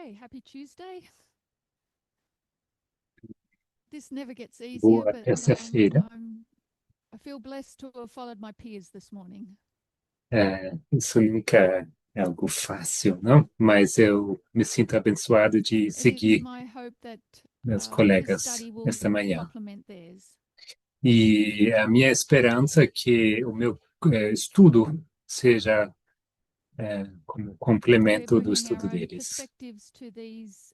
Okay, happy Tuesday. This never gets easier, Boa but terça-feira. I feel blessed to have followed my peers this morning. Isso nunca é algo fácil, não? Mas eu me sinto abençoado de It is seguir my hope that meus this colegas study will esta manhã. complement theirs. E a minha esperança é que o meu estudo seja como We're complemento do bringing estudo our own deles. perspectives to these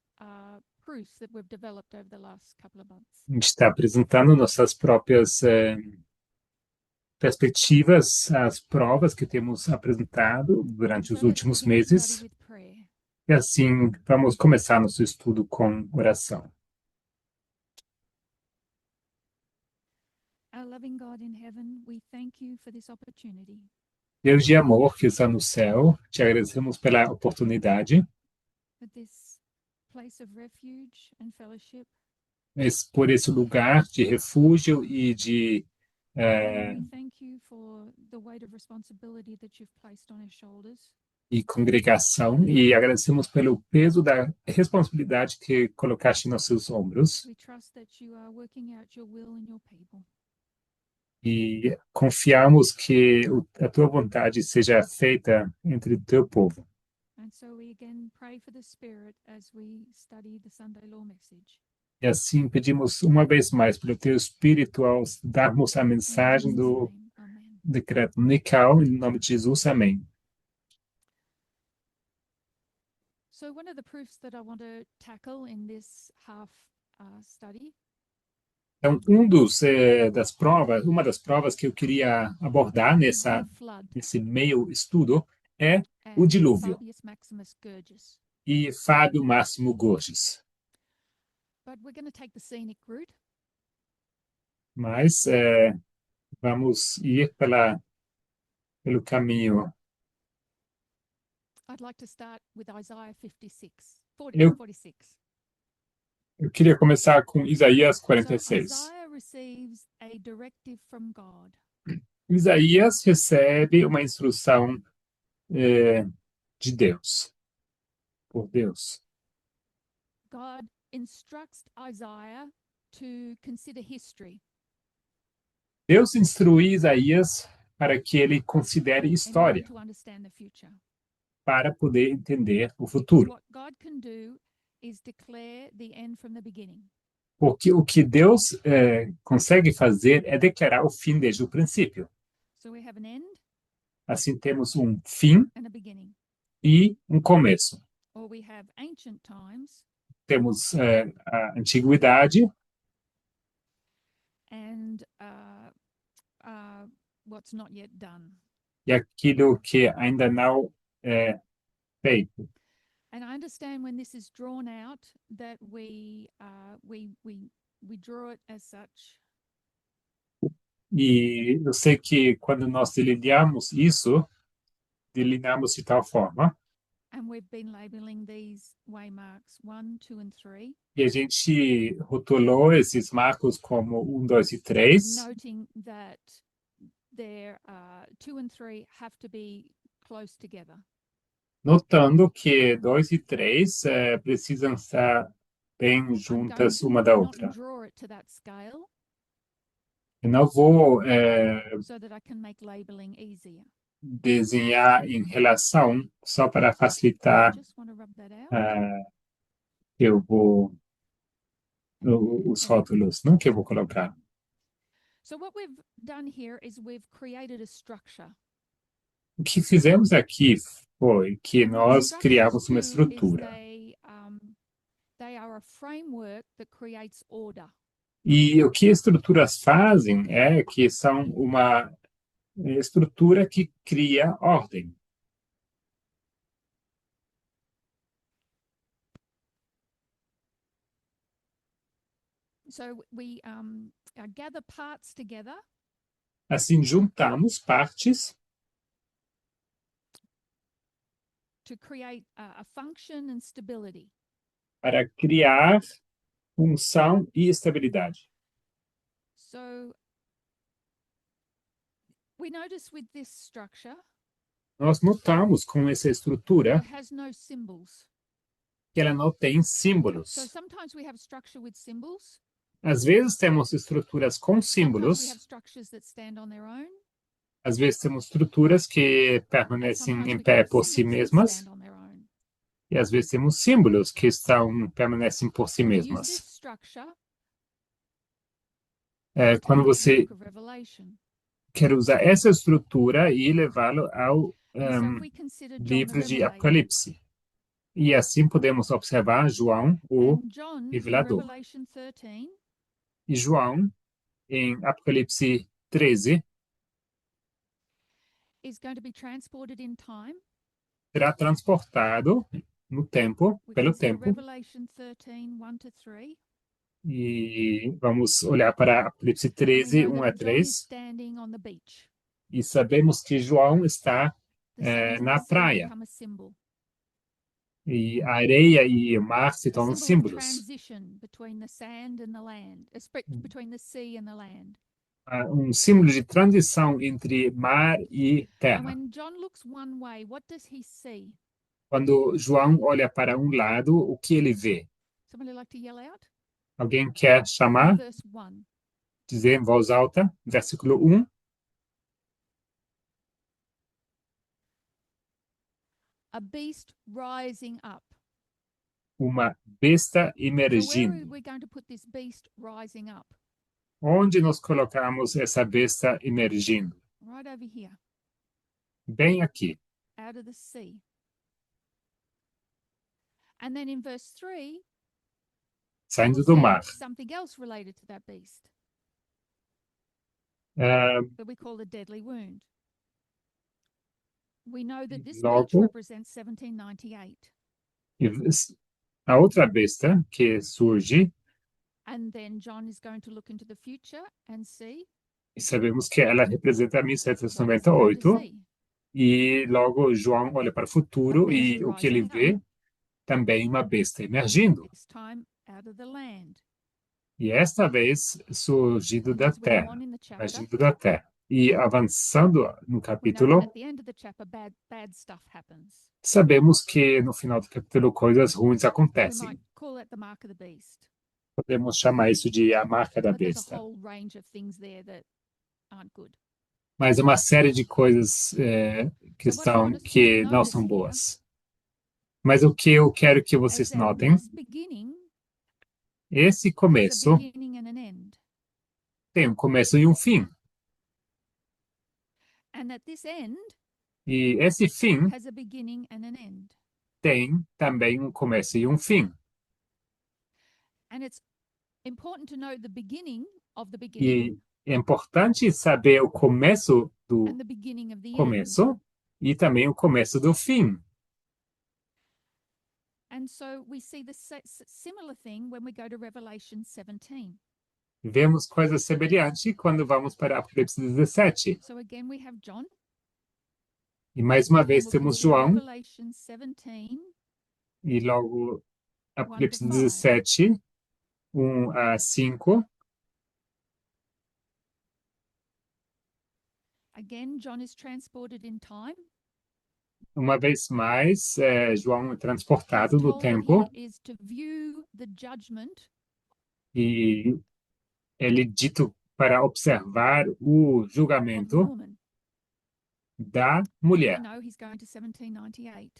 proofs that we've developed over the last couple of months. A gente está apresentando nossas próprias perspectivas, as provas que temos apresentado durante So os let's últimos begin the study meses. with prayer. E assim, vamos começar nosso estudo com oração. Our loving God in heaven, we thank you for this opportunity. Deus de amor que está no céu, te agradecemos pela oportunidade, For this place of refuge and fellowship. por esse lugar de refúgio e de And we thank you for the weight of responsibility that you've placed on our shoulders. congregação, e agradecemos pelo peso da responsabilidade que colocaste em nossos ombros, We trust that you are working out your will in your people. e confiamos que a tua vontade seja feita entre o teu povo. And so we again pray for the Spirit as we study the Sunday Law message. E assim pedimos uma vez mais pelo teu Espírito ao darmos a In mensagem Jesus' do name, amen. decreto Nical, em nome de Jesus, amém. So one of the proofs that I want to tackle in this half study Então, uma das provas que eu queria abordar is the flood nesse meio estudo é o and dilúvio, Fabius Maximus Gurgis. e Fábio Máximo Gorges. But we're going to take the scenic route. Mas vamos ir pelo caminho. I'd like to start with Isaiah Eu 46. Eu queria começar com Isaías So 46. Isaiah receives a directive from God. Isaías recebe uma instrução de Deus, por Deus. God instructs Isaiah to consider history Deus instrui Isaías para que ele considere in order história, to understand the future. para poder entender o futuro. What God can do is declare the end from the beginning. Porque o que Deus consegue fazer é declarar o fim desde o princípio. So we have an end Assim, temos um fim and a beginning. e um começo. Or we have ancient times Temos a antiguidade and what's not yet done. e aquilo que ainda não é feito. And I understand when this is drawn out that we draw it as such. E eu sei que quando nós delineamos isso, delineamos de tal forma, And we've been labeling these waymarks 1, 2, and 3, e a gente rotulou esses marcos como 1, 2 e 3, noting that their 2 and 3 have to be close together. notando que 2 e 3 precisam estar bem juntas uma da Not outra. draw it to that scale Eu não vou so that I can make labeling easier. desenhar em relação só para facilitar Just want to rub that out. eu vou os rótulos, não que eu vou colocar. So what we've done here is we've created a structure. O que fizemos aqui foi que And what nós structures criamos uma do is estrutura. they are a framework that creates order. E o que estruturas fazem é que são uma estrutura que cria ordem. So we gather parts together Assim, juntamos partes to create a function and stability. para criar função e estabilidade. So we notice with this structure, Nós notamos com essa estrutura it has no symbols. que ela não tem So símbolos. sometimes we have structure with symbols. Às vezes temos estruturas com Sometimes we have símbolos, structures that stand on their own. às vezes temos estruturas que And permanecem sometimes em we can pé have por si symbols that mesmas, stand on their own. e às vezes temos símbolos que permanecem por si So we use this mesmas. structure Quando to the você book of Revelation. quer usar essa estrutura e levá-lo ao And so if we consider John the livro de Revelator, Apocalipse. E assim podemos observar João, o and John in revelador. Revelation 13 E João, em Apocalipse 13, is going to be transported in time. será transportado no tempo, We pelo consider tempo. Revelation 13, 1 to 3. E vamos olhar para Apocalipse And we 13, know 1 that a John is 3. standing on the beach. E sabemos que João está The sand and na the sea praia. become a symbol. E a areia e o mar se A tornam symbol of símbolos. transition between the sand and the land, between the sea and the land. Símbolo de transição entre mar e And terra. when John looks one way, what does he see? Quando João olha para um lado, o que ele vê? Somebody like to yell out? Alguém quer chamar, Verse 1. dizer em voz alta, versículo 1. A beast rising up. Uma besta So where are emergindo. we going to put this beast rising up? Onde nós colocamos essa besta emergindo? Right over here, Bem aqui. out of the sea. And then in verse 3, Saindo we'll do see mar. something else related to that beast Ah, that we call the deadly wound. We know that this beast Logo, represents 1798. e a outra besta que surge, And then John is going to look into the future and see e sabemos que ela representa what he's going to 1798, see. e logo João olha para o futuro A beast e o que ele rising vê também uma besta emergindo. This time out of the land. E esta vez surgido And da as we go terra, on in the chapter, agindo da terra. E avançando no we know that capítulo, at the end of the chapter, bad stuff happens. sabemos que no final do capítulo coisas ruins We acontecem. might call it the mark of the beast. Podemos chamar isso de a marca da But there's a besta. whole range of things there that aren't good. Mas é uma série de coisas que So what I want us to que não notice são here boas. Mas o que eu quero que is vocês that notem, this beginning esse has a começo beginning and an end. tem um começo e um fim. And that this end E esse fim has a beginning and an end. tem também um começo e um fim. And it's important to know the beginning of the beginning E é importante saber o começo do and the beginning of the end. começo e também o começo do fim. And so we see the similar thing when we go to Revelation 17. Vemos coisas semelhantes quando vamos para Apocalipse 17. So again, we have John. E mais uma And vez we'll temos consider João Revelation 17, e logo Apocalipse 1 to 5. 17, 1 a 5. Again, John is transported in time. Uma vez mais, João é He's transportado no told that tempo he is to view the judgment e ele é dito para observar o of the julgamento woman. da And mulher. we know he's going to 1798.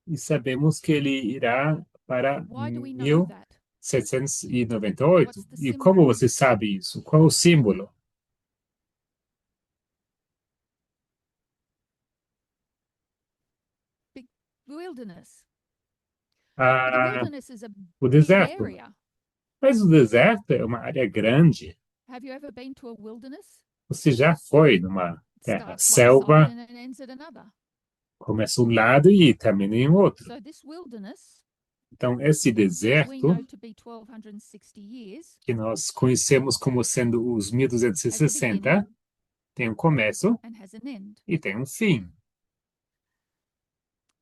E sabemos que ele irá para Why do we know that? 1798. What's the E symbol? como você sabe isso? Qual o símbolo? Wilderness. But the Ah, wilderness is a o big deserto. area. Mas o deserto é uma área grande. Have you ever been to a wilderness? Você já foi numa It terra starts one selva, side and it ends at another. começa um lado e termina em outro. So this wilderness, Então, esse which we deserto, know to be 1260 years, que nós conhecemos como sendo os has a 1260, beginning tem um começo and has an end. e tem um fim.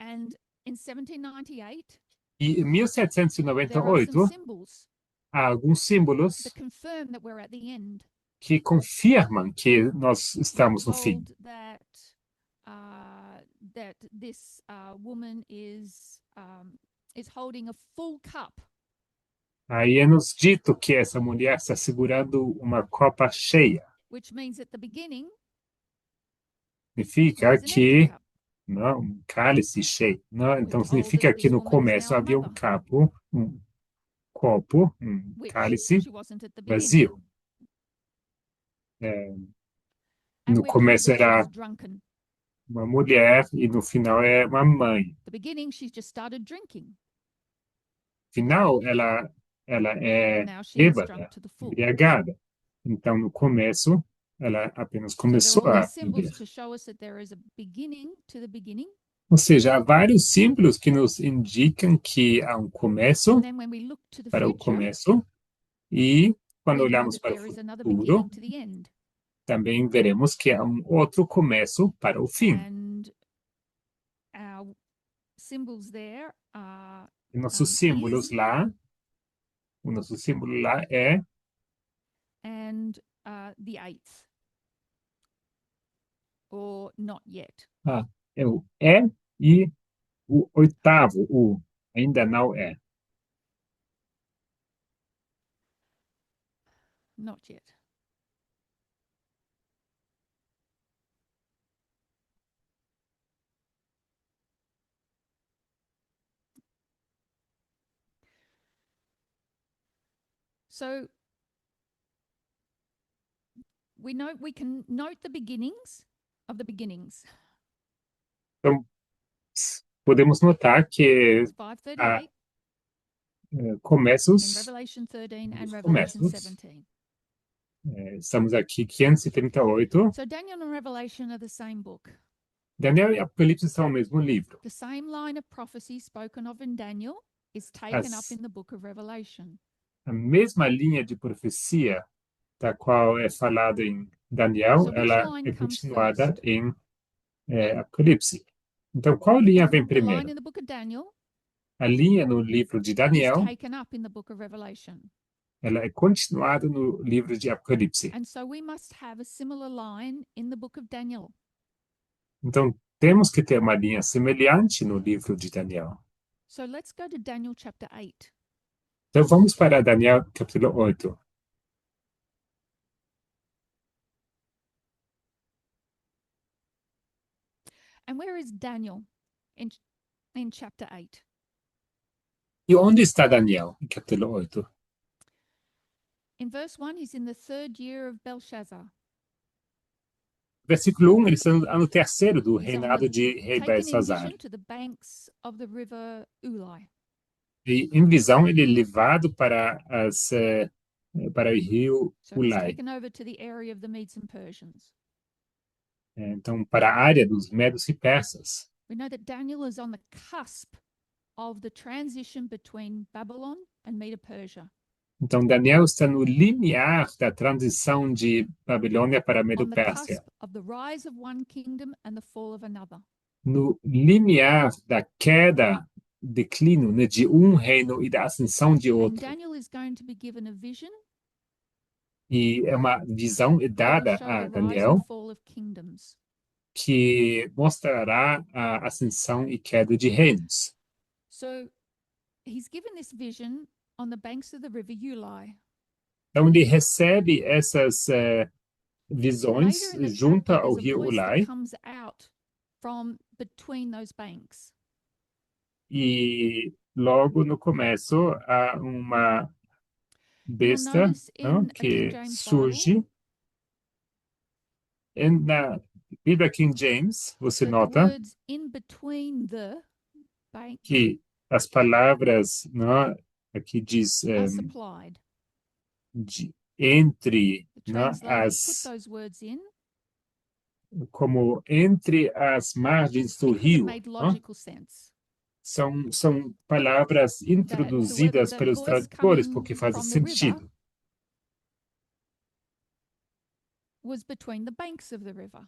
And in 1798, E em there are some 1798, symbols há alguns símbolos that confirm that we're at the end. que confirmam que nós We're estamos no fim. told that this woman is is holding a full cup. Aí é nos dito que essa mulher está segurando uma copa cheia. Which means at the beginning Significa there was an empty que cup. não, um cálice cheio. Não, então We're told significa that que this no woman is começo now a havia mother, um copo, um which cálice she wasn't at the beginning. vazio. É, And no we're told começo that she era was drunken. uma mulher e no final é uma mãe. The beginning, she just started drinking. Final, ela é Now she is bêbada, drunk to the full. embriagada. Então, no começo, ela apenas So there are começou all a these symbols beber. to show us that there is a beginning to the beginning. Ou seja, há vários símbolos que nos indicam que há um começo And then when we look to the para o future, começo e quando we know olhamos that para o there is another futuro, beginning to the end. também veremos que há um outro começo para o fim. And our symbols there are E nossos is símbolos lá, o nosso símbolo lá é and the eighth, or not yet. é o é e o oitavo, o ainda não é. Not yet. So we can note the beginnings of the beginnings. Então, podemos notar que It's 5:38 in começos, Revelation 13 and dos Revelation começos, 17. estamos aqui 538. So Daniel and Revelation are the same book. Daniel e Apocalipse são o mesmo livro. The same line of prophecy spoken of in Daniel is taken up As- in the book of Revelation. A mesma linha de profecia da qual é falado em Daniel, So which ela line é comes continuada first? em Apocalipse. Então, qual linha vem The line primeiro? in the book of Daniel A linha no livro de is Daniel, taken up in the book of Revelation. ela é continuada no livro de Apocalipse. And so we must have a similar line in the book of Daniel. Então, temos que ter uma linha semelhante no livro de Daniel. So let's go to Daniel chapter 8. Então, vamos para Daniel capítulo 8. And where is Daniel in chapter 8? E onde está Daniel, em capítulo 8? In verse 1, he's in the 3rd year of Belshazzar. Versículo 1, eles estão no terceiro do He's reinado de rei taken in Belsazar. vision to the banks of the river Ulai. E em visão ele é levado para para o rio So he's Ulai. taken over to the area of the Medes and Persians. Então, para a área dos medos e persas. We know that Daniel is on the cusp of the transition between Babylon and Medo-Persia. Então, Daniel está no limiar da transição de Babilônia para On the Medo-Pérsia. cusp of the rise of one kingdom and the fall of another. No limiar da queda, declínio, né, de um reino e da ascensão de And outro. Daniel is going to be given a vision E é uma visão that will dada show a the rise Daniel and fall of kingdoms. que mostrará a ascensão e queda de reinos. So he's given this vision on the banks of the river Ulai. Então, ele recebe essas visões Later in the junto chapter, ao there's a rio voice Ulai. that comes out from between those banks. E logo no começo há uma You'll besta, notice não, in a King que James surge. E na Bíblia King James, você Bible that the nota words in between the bank que as palavras, não, aqui diz are supplied. entre, The não, translators put those words in como entre as margens do because it rio. made Não? logical sense. São palavras introduzidas that pelos voice tradutores coming porque fazem from the river sentido. was between the banks of the river.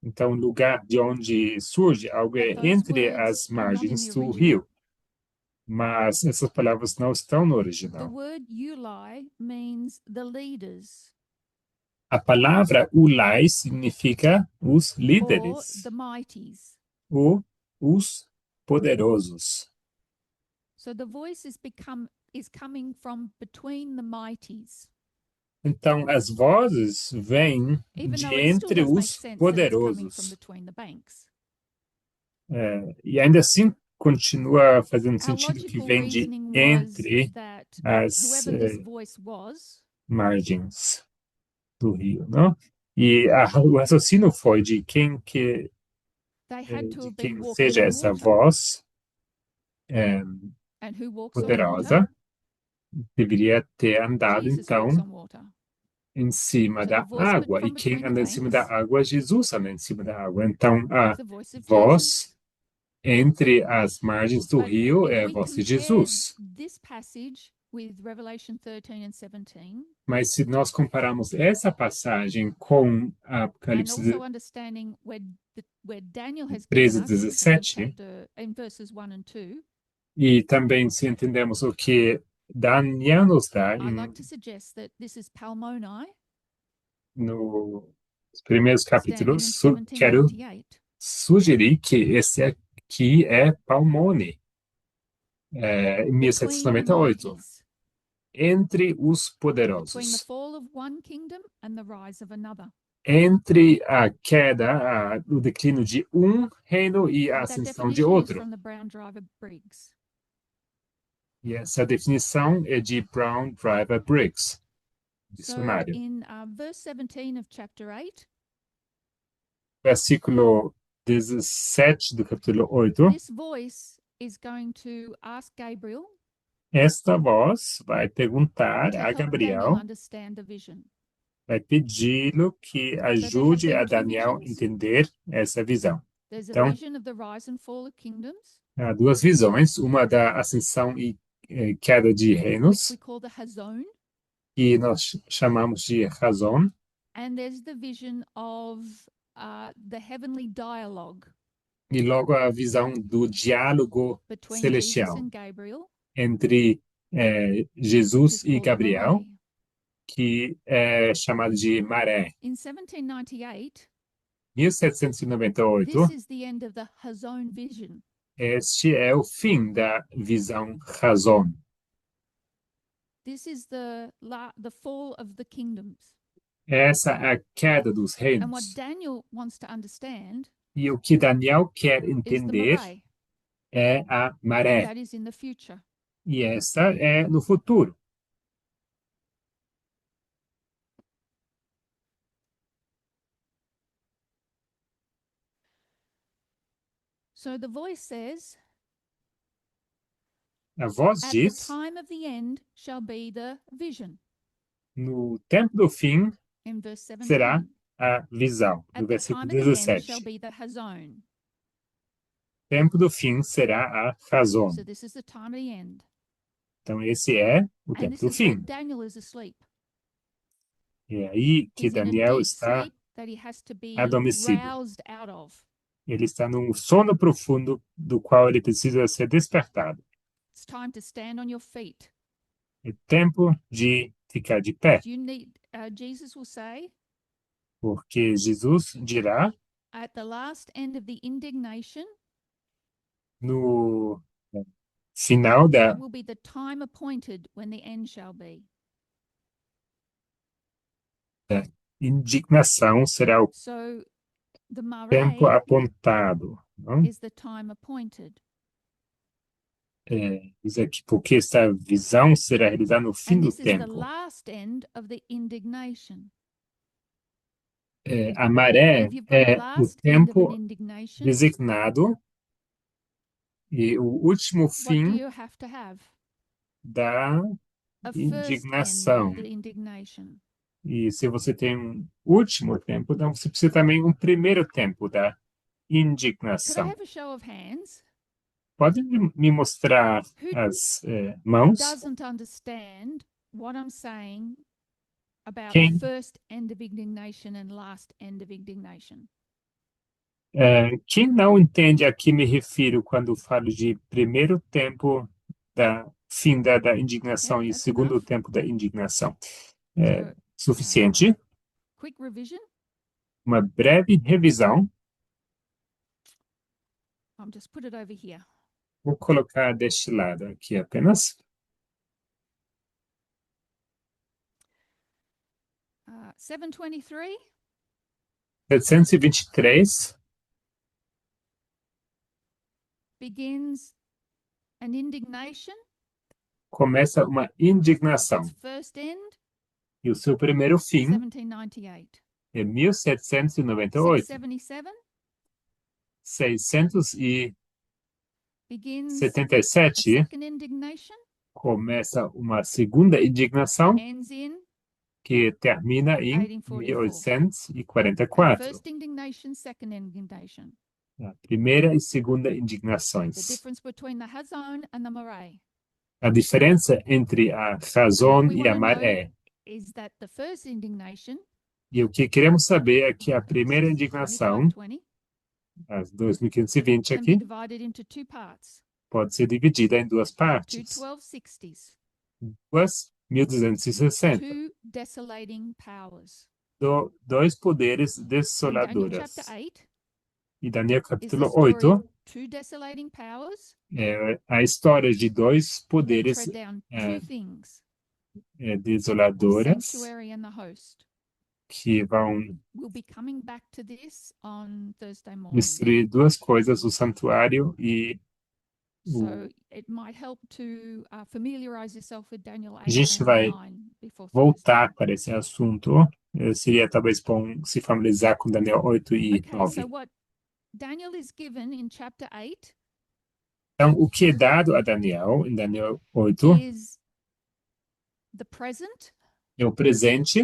Então, o lugar de onde surge algo é But those entre words as are not in margens the do original. rio. Mas essas palavras não estão no The original. word Ulai means the leaders A palavra ulai significa os or líderes, the mighties. ou os poderosos. So the voice is coming from between the mighties. Então, as vozes vêm Even de though it still entre does make os sense that it's coming from poderosos. between the banks. E ainda assim continua fazendo Our sentido que logical vem de reasoning was entre that as whoever this voice was, margens do rio, não? E o raciocínio foi de they had to de have been quem walking seja on essa water. voz And who walks on poderosa water? deveria ter andado, Jesus walks então, on water. em cima So da the voice água. from E quem between the anda em cima da banks água, Jesus anda em cima da água. Então, a is the voice of Jesus. voz entre as margens do But rio if é a we voz de compare Jesus. this passage with Revelation 13 and 17, Mas se nós compararmos essa passagem com and Apocalipse also understanding where Daniel has 13, given us in 17, in verses 1 and 2, e também se entendemos o que Daniel nos dá I'd like to suggest that this is Palmoni nos primeiros standing in capítulos, quero 1798. sugerir que esse aqui é Palmone, em Between the 1798, mighties, entre os between the poderosos, fall of one kingdom and the rise of another. entre a queda, o declínio de um reino e a That ascensão de definition is outro. from the Brown Driver Briggs. E essa definição é de Brown Driver Briggs, So dicionário. in verse 17 of chapter 8, Versículo 17 do capítulo 8. this voice is going to ask Gabriel Esta voz vai perguntar to a help Daniel Gabriel, understand the vision. vai pedi-lo que there have ajude a been two Daniel a visions. entender essa visão. There's a Então, vision of the rise and fall of kingdoms, há duas visões, uma da ascensão e queda de which reinos, we call the Hazon, que nós chamamos de razão, and there's the vision of the heavenly dialogue e logo a visão do diálogo between Jesus celestial and Gabriel, entre which Jesus is e called the Gabriel, Mare. que é chamado de maré. In 1798, 1798, this is the end of the Hazon vision. este é o fim da visão razão. This is the fall of the kingdoms. Essa é a queda dos And what reinos. Daniel wants to understand E o que Daniel quer is the entender Mare, é a maré. that is in the future. E essa é no futuro. So the voice says, A voz at the diz, time of the end shall be the vision, no tempo do fim in verse 17. será a visão. No At the versículo time of the end 17. shall be the Hazon. Tempo do fim será a razão. So this is the time of the end. Então esse é o And tempo this do is where fim. Daniel is asleep. É aí que He's in a Daniel deep está sleep that he has to be adormecido. roused out of. Ele está num sono profundo do qual ele precisa ser despertado. It's time to stand on your feet. É tempo de ficar de pé, You need, Jesus will say, porque Jesus dirá at the last end of the indignation, no final da that will be the time appointed when the end shall be. indignação será o So the tempo Mare apontado. Não? is the time appointed. Diz aqui, porque esta visão será realizada no fim And do this is the tempo. last end of the indignation. A maré If you've got the é o last end of an tempo indignation, designado e o último what do fim you have to have? da A first end indignação. of the indignation. E se você tem um último tempo, então você precisa também um primeiro tempo da Could I indignação. have a show of hands? Pode me mostrar Who as mãos? doesn't understand what I'm saying about Quem- first end of indignation and last end of indignation? Quem não entende a que me refiro quando falo de primeiro tempo da fim da indignação Yeah, e that's segundo enough. tempo da indignação? So, Suficiente? quick revision. Uma breve revisão. I'll just put it over here. Vou colocar deste lado aqui apenas. 723 723 begins an indignation. começa uma indignação. Its first end, E o seu primeiro fim 1798. é 1798. 677 677 begins a second indignation, começa uma segunda indignação ends in que termina em 1844. 1844. First indignation, second indignation. A primeira e segunda The indignações. difference between the Hazon and the Moray A diferença entre a razão e a maré. is that the first indignation, E o que queremos saber é que a primeira this is indignação, 2520, as 2520 can be aqui, divided into two parts. pode ser dividida em duas Two partes. 1260s, Duas 1260. two desolating powers. Dois poderes And Daniel desoladores. chapter 8 E Daniel is the capítulo story 8 of two desolating powers é a história de dois that poderes tread down é, two things, desoladoras the sanctuary and the host. que vão We'll be coming back to this on Thursday morning. destruir duas coisas, o santuário e So it might help to familiarize yourself with Daniel 8 gente and vai 9 before Thursday. voltar para esse assunto. Seria talvez bom se familiarizar com Daniel 8 e Okay, 9. so what Daniel is given in chapter 8 Então, o que é dado a Daniel, em Daniel 8, is the present é o presente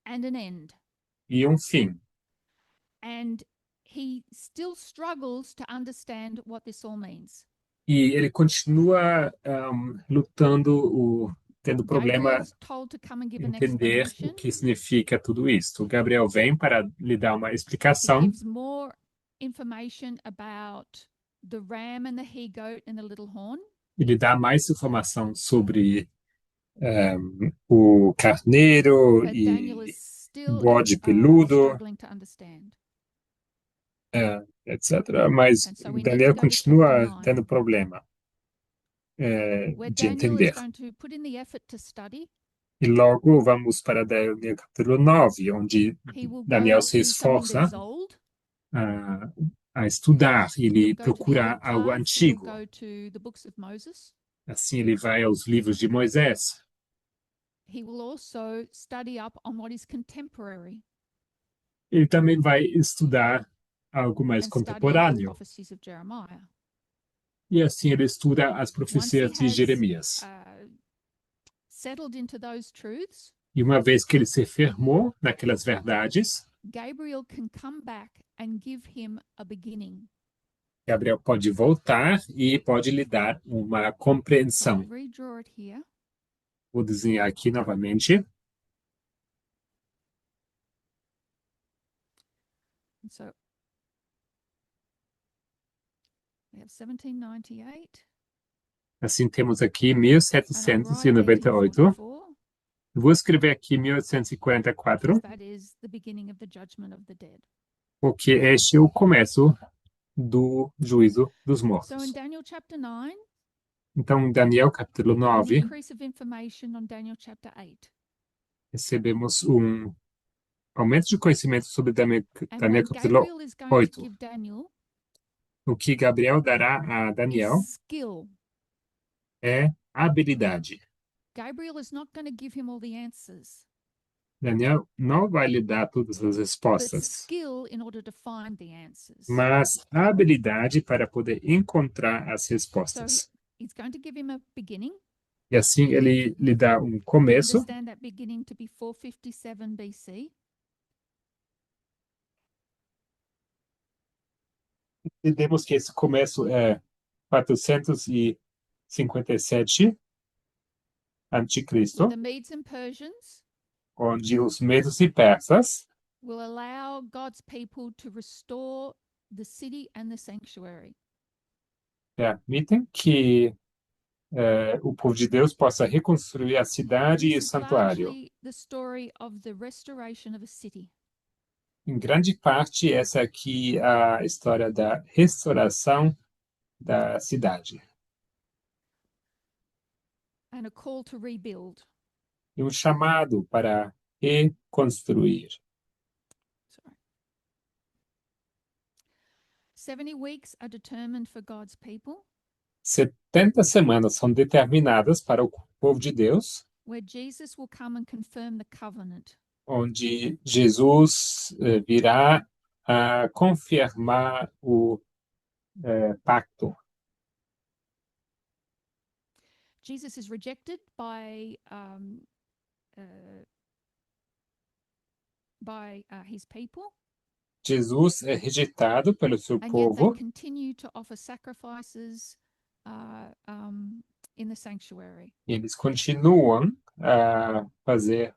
and an end. e um fim. And he still struggles to understand what this all means. E ele continua lutando, tendo problema Gabriel's told to come and give an entender explanation. o que significa tudo isso. O Gabriel vem para lhe dar uma He explicação. gives more information about the ram and the he-goat and the little horn. Ele dá mais informação sobre o carneiro But Daniel e is still bode peludo, struggling to understand. etc. Mas And so we need Daniel to go to continua chapter 9, tendo problema where de Daniel is entender. going to put in the effort to study. E logo vamos para Daniel capítulo 9, onde He will Daniel go se to something esforça that's old. a estudar. Ele He'll go to the procura old algo paths. He'll antigo. go to the books of Moses. Assim ele vai aos livros de Moisés. He will also study up on what is contemporary Ele também vai estudar algo mais and study the contemporâneo. prophecies of Jeremiah. E assim ele estuda as Once he profecias de has Jeremias. settled into those truths, E uma vez que ele se firmou naquelas verdades, Gabriel can come back and give him a beginning. Gabriel pode voltar e pode lhe dar uma So compreensão. I'll redraw it here. Vou desenhar aqui novamente. And so we have 1798. Assim temos aqui And I'll write 1798. 1844, Vou escrever aqui 1844, because that is the beginning of the judgment of the dead. porque este é o começo do juízo dos So in mortos. Daniel chapter 9, Então, em Daniel capítulo an 9, increase of information on Daniel chapter 8. recebemos um aumento de conhecimento sobre Daniel And Daniel what capítulo Gabriel is going to 8. give Daniel O que Gabriel dará a Daniel is skill. é habilidade. Gabriel is not going to give him all the answers, Daniel não vai lhe dar todas as but respostas, skill in order to find the answers. mas a habilidade para poder encontrar as So respostas. he's going to give him a beginning. E assim ele lhe dá um We começo. understand that beginning to be 457 BC. Entendemos que esse começo é 457 Anticristo, The Medes and Persians onde os medos e persas will allow God's people to restore the city and the sanctuary. permitem que o povo de Deus possa reconstruir a cidade e o This is santuário. largely the story of the restoration of a city. Em grande parte, essa aqui é a história da restauração da cidade. and a call to rebuild. E um chamado para reconstruir. Sorry. 70 weeks are determined for God's people, 70 semanas são determinadas para o povo de Deus, where Jesus will come and confirm the covenant. onde Jesus virá a confirmar o pacto. Jesus is rejected by his people, Jesus é rejeitado pelo seu and yet they povo, continue to offer sacrifices in the sanctuary. e eles continuam a fazer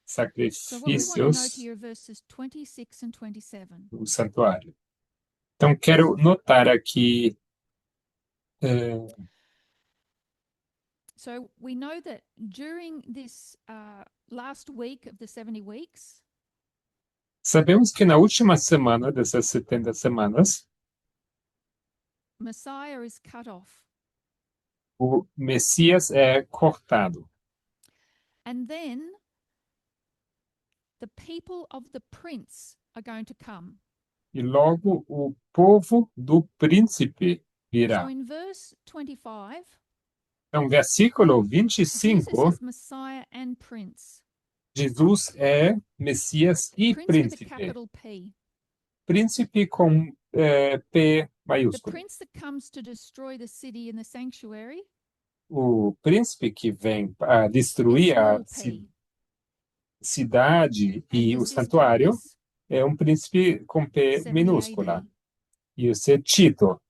So what we want to note sacrifícios here are verses 26 and 27. no santuário. Então, quero notar aqui So we know that during this last week of the 70 weeks, sabemos que na última semana dessas 70 semanas, Messiah is cut off. o Messias é cortado. And then the people of the prince are going to come. E logo o povo do príncipe So virá. in verse 25, Então, versículo Jesus 25, is Messiah and prince. Jesus é Messias e Prince with a príncipe. capital P. Príncipe com P The maiúsculo. prince that comes to destroy the city and the sanctuary O príncipe que vem para is destruir a small p. cidade And e o his name santuário is é um príncipe com P 70 minúscula. AD. E esse é Tito,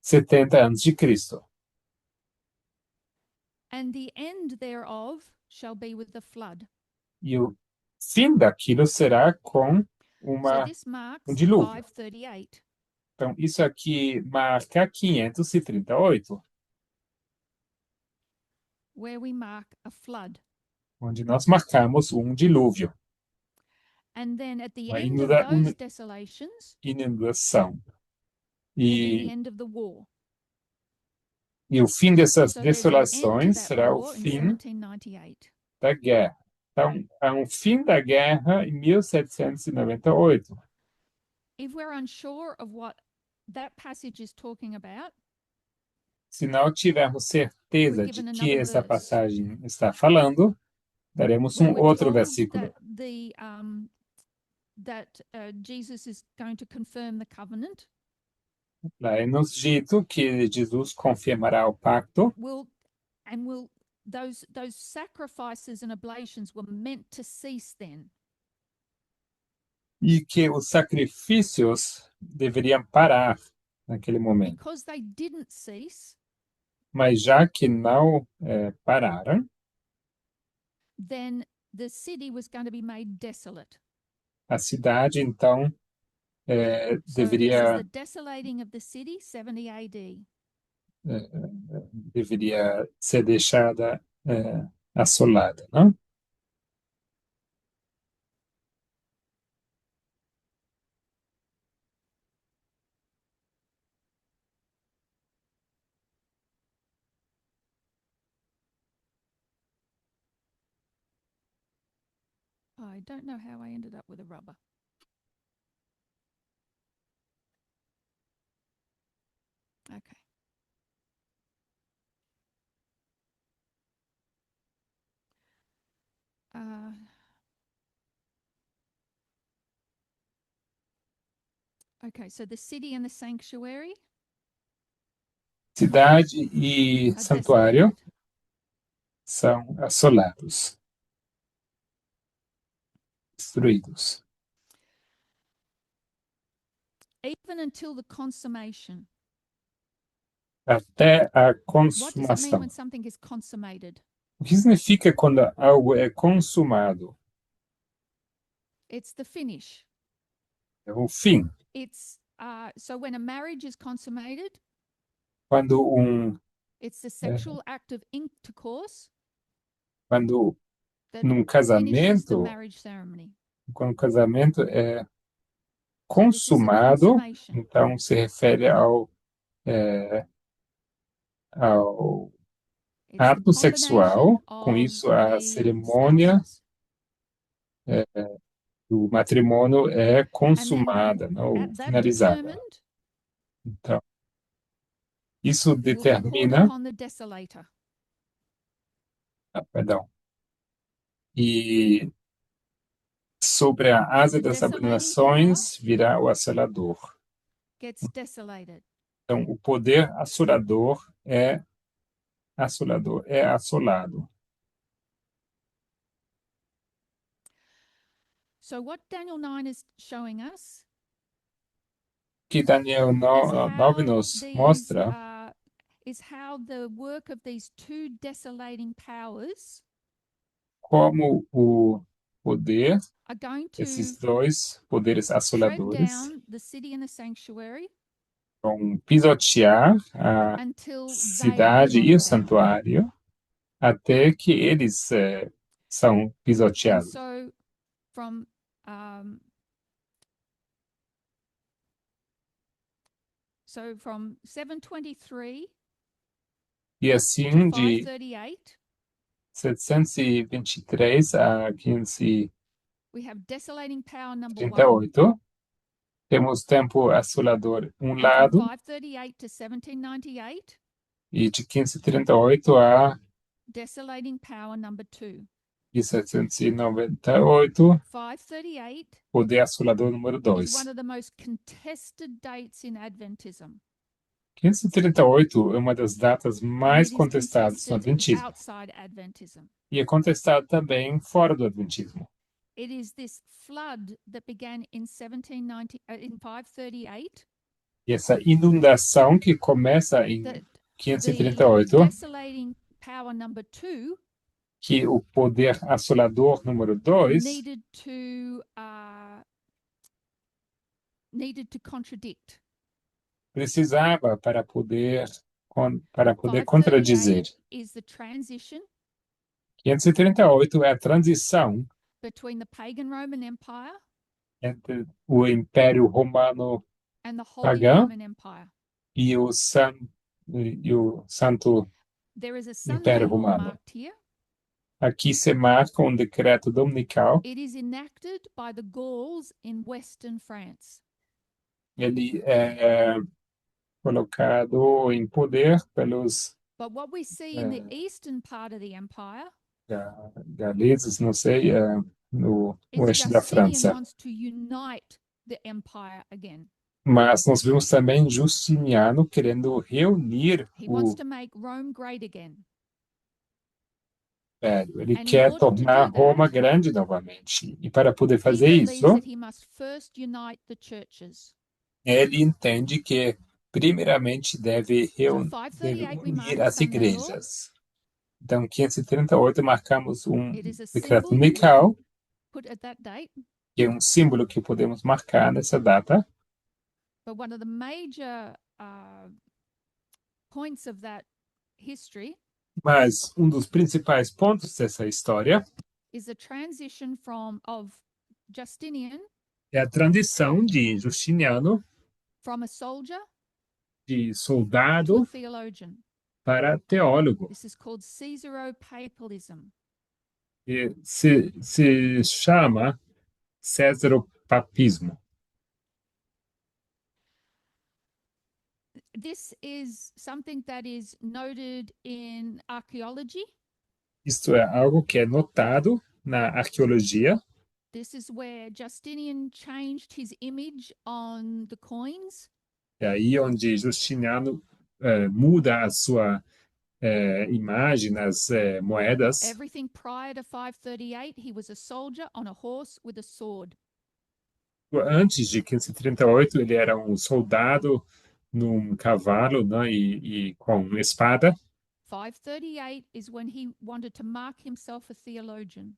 70 antes de Cristo. And the end thereof shall be with the flood. E o fim daquilo será com So this marks dilúvio. 538. Então, isso aqui marca 538, Where we mark a flood. onde nós marcamos um dilúvio, And then at the uma end of those desolations inundação. will be the E, end of the war. e o fim dessas So there's an end to desolações that será o war in fim 1798. da guerra. Então, há um fim da guerra em 1798. If we're unsure of what that passage is talking about, Se não tivermos certeza We're de given que another essa verse. passagem está falando, daremos where um we're outro told versículo. that Jesus is going to confirm the covenant, Lá é nos dito que Jesus confirmará o pacto those sacrifices and oblations were meant to cease then. e que os sacrifícios deveriam parar naquele momento. Because they didn't cease, Mas já que não pararam, then the city was going to be made desolate. a cidade então So this is deveria the desolating of the city, 70 AD. deveria ser deixada assolada, não? I don't know how I ended up with a rubber. Okay. Okay, so the city and the sanctuary Cidade e are santuário desolated. são assolados, destruídos. Even until the consummation. Até a What does it mean consumação. when something is consummated? O que significa quando algo é consumado? It's the finish. É o fim. It's so when a marriage is consummated, Quando it's the sexual act of intercourse quando that num finishes the casamento, marriage ceremony. quando o casamento é So this is a consumado, consummation. então se refere ao ao It's the ato combination sexual, com of isso a the cerimônia spouses. do matrimônio é And then consumada, não, at that finalizada. determined Então, isso will be poured determina, upon the desolator. perdão, e sobre a asa The das desolating power abominações virá o assolador. gets desolated. Então, o poder assolador é assolado. So what Daniel 9 is showing us O que Daniel is 9 how nos these mostra is how the work of these two desolating powers como o poder, are going esses to dois poderes tread assoladores, down the city and the sanctuary vão pisotear a until they are cidade e o trodden down. santuário até que eles são And pisoteados. so from um, from 723 E to assim, de 538, 723 a we have desolating power number 1. 538, temos tempo assolador um And from lado, 538 to 1798, e de 1538 a desolating power number 2. 1798, 538 poder assolador número is 2. one of the most contested dates in Adventism. 538 é uma das datas And mais it is contestadas no contested Adventismo. outside Adventism. E é contestado também fora do Adventismo. It is this flood that began in 538 E essa inundação que começa em that the 538, desolating power number 2 que o poder assolador número 2 needed to contradict. precisava para poder contradizer. 538 is the transition 538 é a transição between the pagan Roman Empire entre o Império Romano and the Holy pagão Roman Empire. e o Santo There is a Sunday Império law Romano. marked here. Aqui se marca um decreto dominical. It is enacted by the Gauls in Western France. Ele é colocado em poder pelos But what we see in the eastern part of the empire galeses, não sei, no is oeste da Justinian França. wants to unite the empire again. Mas nós vimos também Justiniano querendo reunir He o wants to make Rome great again. Império. Ele And in quer order to do tornar Roma that, grande novamente. E para poder he fazer believes isso, that he must first unite the churches. ele entende que primeiramente deve So deve 538 we mark unir a as Sunday law. igrejas. Então, 538 marcamos It is a decreto symbol you can dominical, put at that date. que é símbolo que podemos marcar nessa data. But one of the major points of that history Mas dos principais pontos dessa história is the transition of Justinian é a transição de Justiniano from a soldier de to a soldado theologian. para teólogo. This is called Caesaropapalism. E se chama Césaropapismo. This is something that is noted in archaeology. Isto é algo que é notado na arqueologia. This is where Justinian changed his image on the coins. É aí onde Justiniano muda a sua imagem nas moedas. Everything prior to 538, he was a soldier on a horse with a sword. Antes de 1538, ele era um soldado num cavalo, né, e com espada. 538 is when he wanted to mark himself a theologian.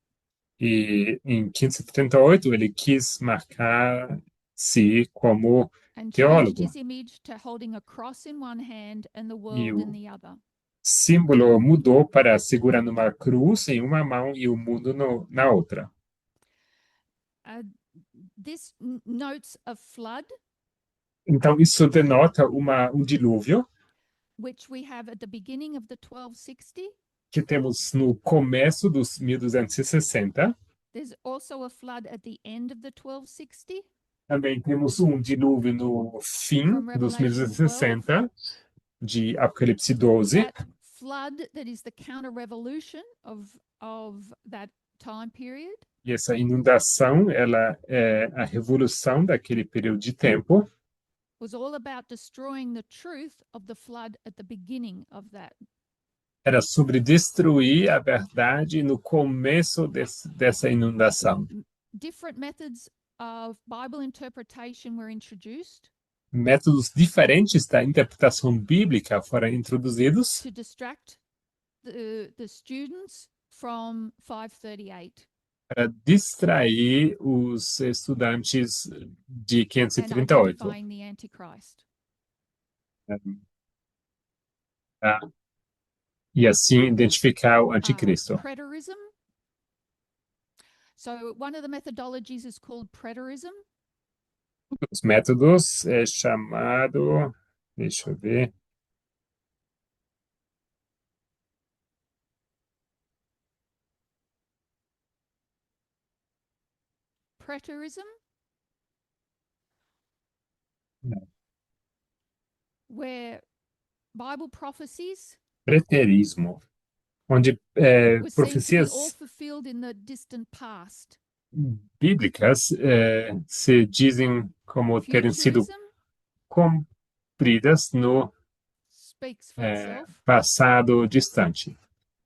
E em 1538 ele quis marcar-se como And changed teólogo. his image to holding a cross in one hand and the E world in o the other. símbolo mudou para segurando uma cruz em uma mão e o mundo na outra. This notes a flood. Então, isso denota dilúvio which we have at the beginning of the 1260. que temos no começo dos 1260. There's also a flood at the end of the 1260 Também temos dilúvio no fim from dos Revelation 12. 1260, de Apocalipse 12. That flood that is the counter-revolution of that time period. E essa inundação, ela é a revolução daquele período de tempo. Was all about destroying the truth of the flood at the beginning of that. Era sobre destruir a verdade no começo dessa inundação. Different methods of Bible interpretation were introduced Métodos diferentes da interpretação bíblica foram introduzidos to distract the students from 538 para distrair os estudantes de and 538. identifying the Antichrist. Tá? E assim identificar o anticristo. Preterism. So one of the methodologies is called preterism. Os métodos é chamado, deixa eu ver, Preterism. Não. Where Bible prophecies preterismo, onde were seen to be all profecias fulfilled in the distant past. bíblicas se dizem como terem sido Futurism cumpridas no speaks for itself. passado distante.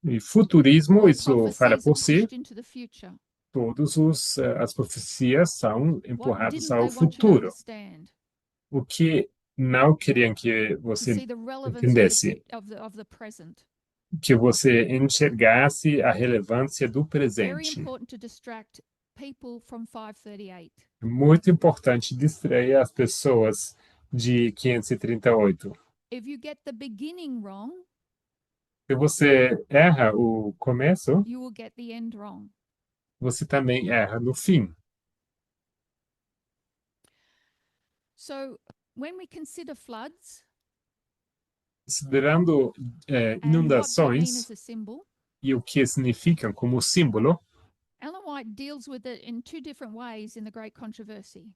E futurismo, All isso fala prophecies por are si, pushed into the future. todas as profecias são What empurradas didn't ao they want you to futuro. understand? O que não queriam que To você see the relevance entendesse, of the present. que você enxergasse a relevância do Very presente. important to distract people from 538. Muito importante distrair as pessoas de 538. If you get the beginning wrong, Se você erra o começo, you will get the end wrong. você também erra no fim. So when we consider floods Considerando and what they mean inundações as a symbol, e o que significam como símbolo, Ellen White deals with it in two different ways in The Great Controversy.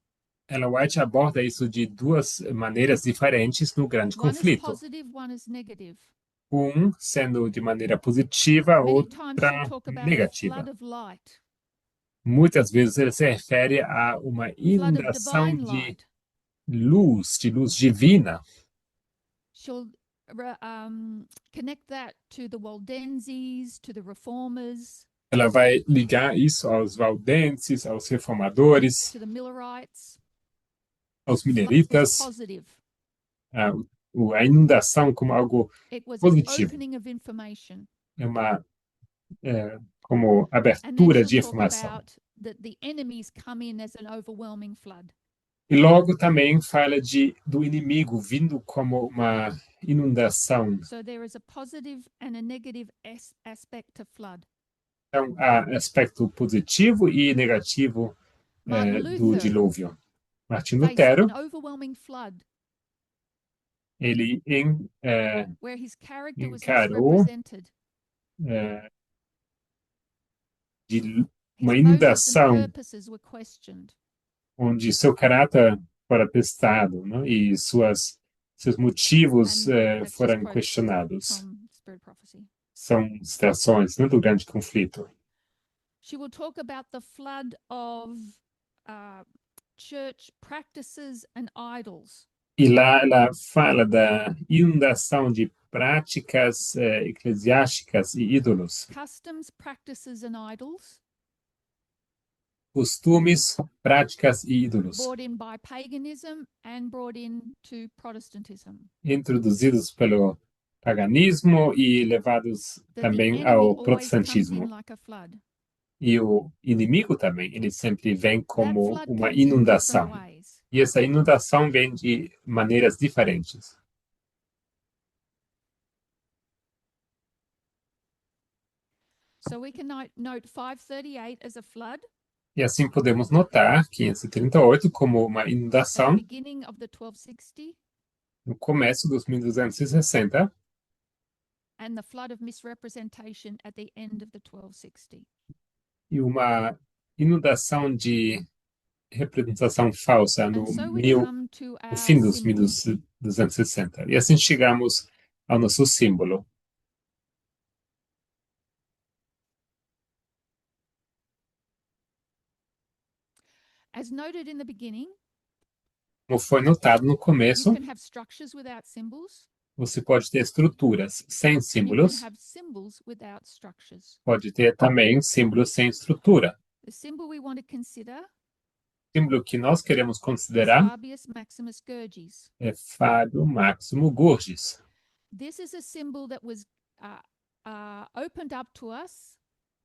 Ellen White aborda isso de duas maneiras diferentes no Grande One is Conflito. positive, one is negative. Sendo de maneira positiva, Many times she'll outra talk about a negativa. flood of light, Muitas vezes ele se refere a uma flood of inundação divine de light. luz divina. She'll connect that to the Waldenses, to the reformers, Ela vai ligar isso aos valdenses, aos reformadores, to the Millerites. aos Flood was mineritas, positive. a inundação como algo It was an positivo, opening of information. uma como And then abertura de she'll talk informação. about that the enemies come in as an overwhelming flood. E logo também fala do inimigo vindo como uma inundação. So there is a positive and a negative aspect to flood. Então, há aspecto positivo e negativo Martin do Luther dilúvio. Martin faced Lutero, an overwhelming flood ele where his character was encarou misrepresented. de His uma motives and inundação purposes were questioned. onde seu caráter fora testado, né? E seus motivos And that's just foram quotes questionados. from Spirit Prophecy. São citações, né, do Grande Conflito. She will talk about the flood of church practices and idols. E lá ela fala da inundação de práticas eclesiásticas e ídolos, Customs, practices, and idols costumes, práticas e ídolos, brought in by paganism and brought into Protestantism. introduzidos pelo paganismo e levados That the também enemy ao always comes protestantismo. in like a flood. E o inimigo também, ele sempre vem That como flood uma comes in inundação. different ways. E essa inundação vem de maneiras diferentes. So we can note 538 as a flood. E assim podemos notar 538 como uma at the inundação beginning of the 1260 no começo dos 1260 and the flood of misrepresentation at the end of the 1260. e uma inundação de representação falsa And so we no come to our fim dos symbol. 1260. E assim chegamos ao nosso símbolo. As noted in the beginning, Como foi notado no you começo, can have structures without symbols, você pode ter estruturas sem and you can símbolos, have symbols without structures. pode ter também símbolos sem estrutura. The symbol we want to consider O símbolo que nós queremos is considerar Fabius Maximus Gurgis. é Fábio Máximo Gurgis. This is a symbol that was opened up to us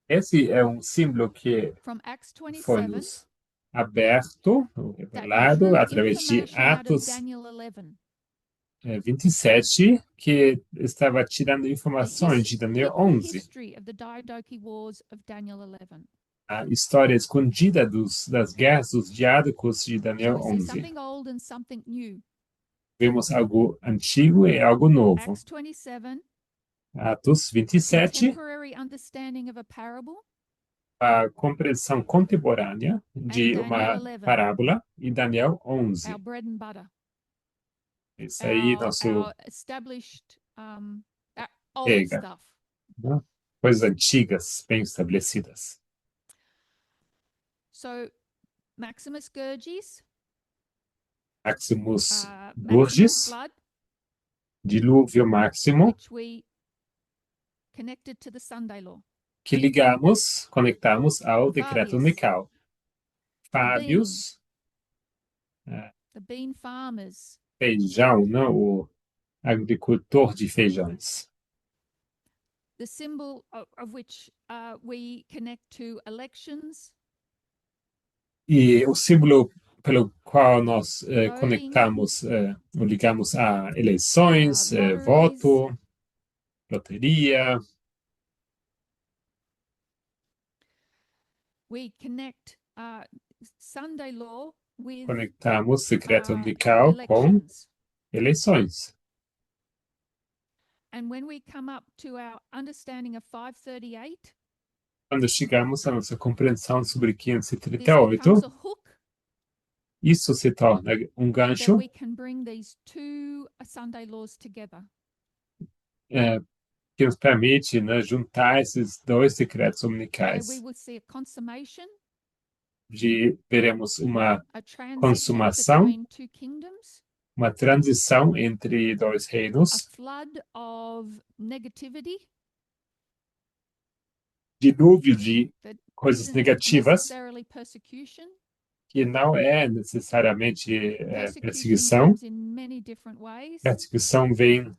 Esse é um símbolo que from Acts foi 27 nos aberto, that revelado drew através de information out of Atos Daniel 11. 27, que estava tirando The, informações de Daniel hidden 11, history of the Diadochi Wars of Daniel 11. a história escondida das guerras dos diádocos de So Daniel we see 11. something old and something new. Vemos algo antigo e algo novo. Acts 27, Atos 27, contemporary understanding of a parable, a compreensão contemporânea de And uma Daniel 11. parábola, e Daniel 11. our bread and butter, Isso aí, nosso our established our old pega, stuff. né? Coisas antigas, bem estabelecidas. So Maximus Gurgis, Maximus maximum Gurgis, flood, dilúvio máximo, which we connected to the Sunday law. que conectamos ao decreto Fabius. unical. Fábios, The bean farmers, feijão, né? O agricultor de feijões. the symbol of which we connect to elections, E o símbolo pelo qual nós Voting. conectamos, ou ligamos a eleições, Lotteries. voto, loteria. we connect Sunday law with Conectamos decreto unical com elections. eleições. And when we come up to our understanding of 538, Quando chegamos à nossa compreensão sobre this 538, becomes a hook isso se torna um that gancho we can bring these two Sunday laws together. que nos permite, né, juntar esses dois decretos Where dominicais. we will see a consummation, Veremos uma a transition consumação, between two kingdoms, uma transição entre dois a reinos, flood of negativity dilúvio de that coisas isn't negativas, necessarily persecution. que não é necessariamente Persecution perseguição. comes in many different ways, Perseguição vem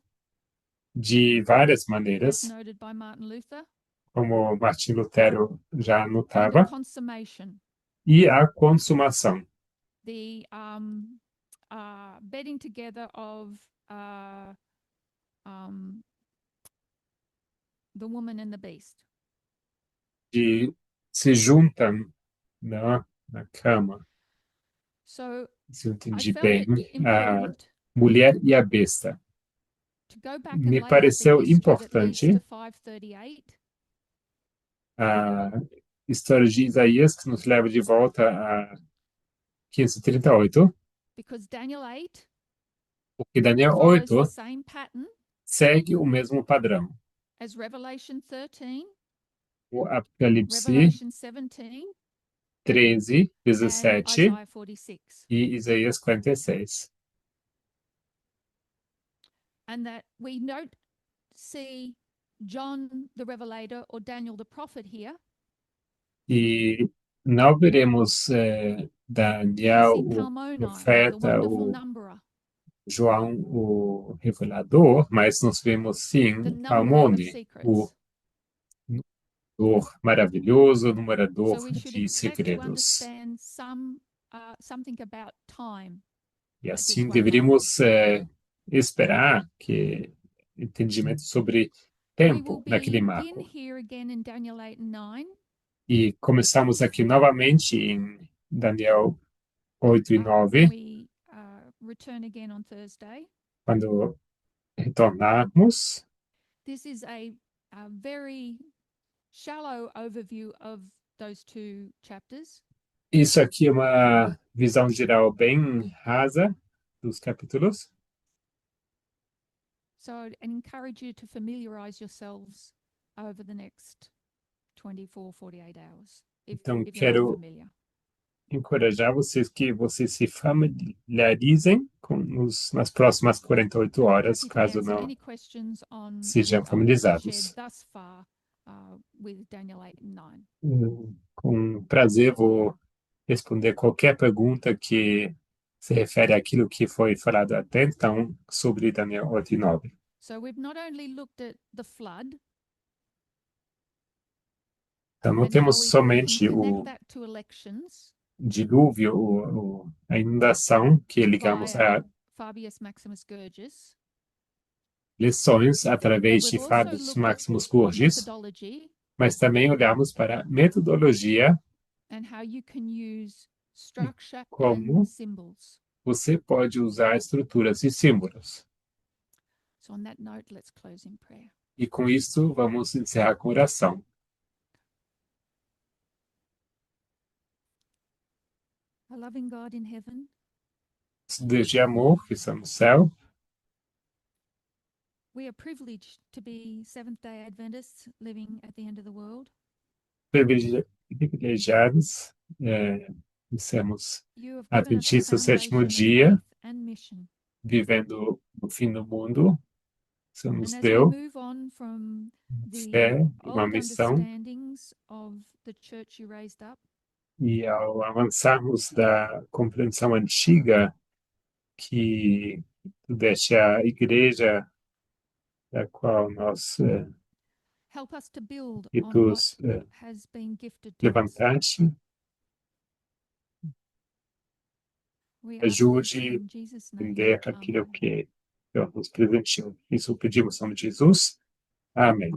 de várias as maneiras, noted by Martin Luther, como Martim Lutero já and anotava, a consummation, e a consumação, the bedding together of the woman and the beast. de se juntam na cama, So se eu I entendi felt bem, it a important mulher e a besta. to go back Me and lay out the pareceu history that leads importante to 538 a história de Isaías, que nos leva de volta a 538, because Daniel 8 porque Daniel follows 8 the same pattern segue o mesmo padrão. as Revelation 13, O Apocalipse Revelation 17, 13, and 17 Isaiah 46. e Isaías 46. And that we don't see John the Revelator or Daniel the prophet here. E não veremos We Daniel, see o Palmoni, the profeta, wonderful o numberer, João, o revelador, mas nós vemos the sim numberer of Almone, o secrets. numerador maravilhoso, So numerador we should de expect to segredos. understand something about time. E at this assim one deveríamos esperar que entendimento sobre We will tempo naquele begin marco. here again in Daniel 8 and 9 E começamos aqui novamente em Daniel 8 e 9, We return again on Thursday. quando retornarmos. This is a very shallow overview of those two chapters. Isso aqui é uma visão geral bem rasa dos capítulos. So I'd encourage you to familiarize yourselves over the next 24, 48 hours, Então, if you're not quero familiar. encorajar vocês que vocês se familiarizem com nas próximas 48 horas, Happy to caso answer não any questions on sejam what I've shared familiarizados. thus far with Daniel 8 and 9. Com prazer, vou responder qualquer pergunta que se refere àquilo que foi falado até então sobre Daniel 8 e 9. So we've not only looked at the flood Então, não and how temos we can somente connect o that to elections dilúvio, a inundação que ligamos via a Fabius Maximus Gurgis, lições but através de we've also Fabius looked at Maximus Gurgis, methodology mas também olhamos para a metodologia, and how you can use structure como and symbols. você pode usar estruturas e símbolos. So on that note, let's close in prayer. E com isso, vamos encerrar com oração. Our loving God in heaven, Deus de amor, que está no céu, we are privileged to be Seventh-day Adventists living at the end of the world. privilegiados, de sermos You have given us a adventistas do sétimo foundation of dia, faith and mission. vivendo no fim do mundo. O Senhor nos And as we deu move on from the fé e uma old missão, understandings of the church you raised up, e ao avançarmos da compreensão antiga que tu deste a igreja da qual nós help us to build que on tu what has been gifted to us. levantaste, We ask this ajude in Jesus' a name. entender aquilo Amen. que Deus nos presenteou. Isso pedimos em nome de Jesus. Amém.